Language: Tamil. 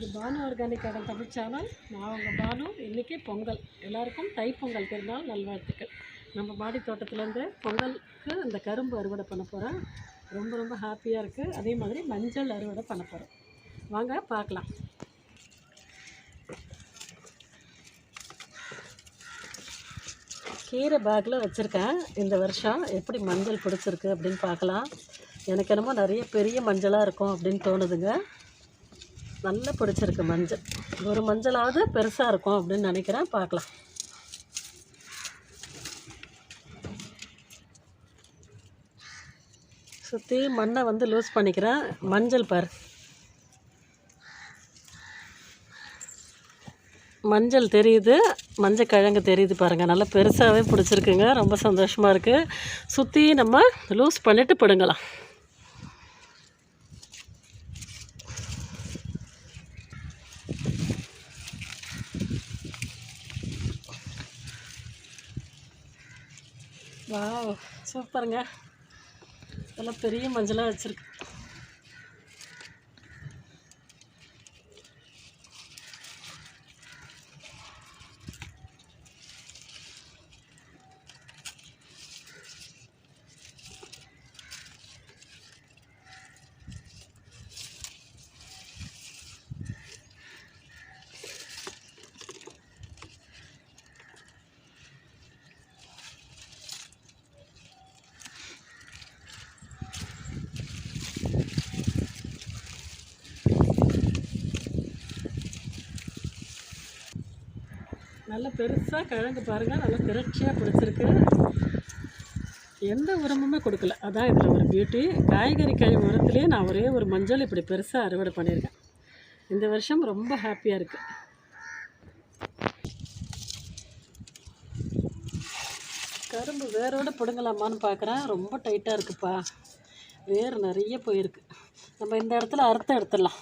இது Banu organic garden Tamil channel. நான் உங்கள் பானு. இன்றைக்கி பொங்கல், எல்லாருக்கும் தைப்பொங்கல் திருநாள் நல்வாழ்த்துக்கள். நம்ம மாடி தோட்டத்துலேருந்து பொங்கலுக்கு இந்த கரும்பு அறுவடை பண்ண போகிறேன். ரொம்ப ரொம்ப ஹாப்பியாக இருக்குது. அதே மாதிரி மஞ்சள் அறுவடை பண்ண போகிறோம். வாங்க பார்க்கலாம். கீரை பேக்கில் வச்சுருக்கேன். இந்த வருஷம் எப்படி மஞ்சள் பிடிச்சிருக்கு அப்படின்னு பார்க்கலாம். எனக்கு என்னமோ நிறைய பெரிய மஞ்சளாக இருக்கும் அப்படின்னு தோணுதுங்க. நல்லா பிடிச்சிருக்கு மஞ்சள். ஒரு மஞ்சளாவது பெருசாக இருக்கும் அப்படின்னு நினைக்கிறேன். பார்க்கலாம். சுற்றி மண்ணை லூஸ் பண்ணிக்கிறேன். மஞ்சள் பாரு, மஞ்சள் தெரியுது, மஞ்சள் கிழங்கு தெரியுது பாருங்கள். நல்லா பெருசாகவே பிடிச்சிருக்குங்க. ரொம்ப சந்தோஷமாக இருக்குது. சுற்றி நம்ம லூஸ் பண்ணிவிட்டு பிடுங்கலாம். வாவ், சூப்பருங்க. இதெல்லாம் பெரிய மஞ்சளாக வச்சுருக்கு. நல்லா பெருசாக கிழங்கு பாருங்கள். நல்லா திரட்சியாக பிடிச்சிருக்கு. எந்த உரமுமே கொடுக்கல. அதான் இதில் ஒரு பியூட்டி. காய்கறி கழிவு உரத்துலேயே நான் ஒரே ஒரு மஞ்சள் இப்படி பெருசாக அறுவடை பண்ணியிருக்கேன். இந்த வருஷம் ரொம்ப ஹாப்பியாக இருக்குது. கரும்பு வேரோடு பிடுங்கலாமான்னு பார்க்குறேன். ரொம்ப டைட்டாக இருக்குப்பா. வேர் நிறைய போயிருக்கு. நம்ம இந்த இடத்துல அறுத்து எடுத்துடலாம்.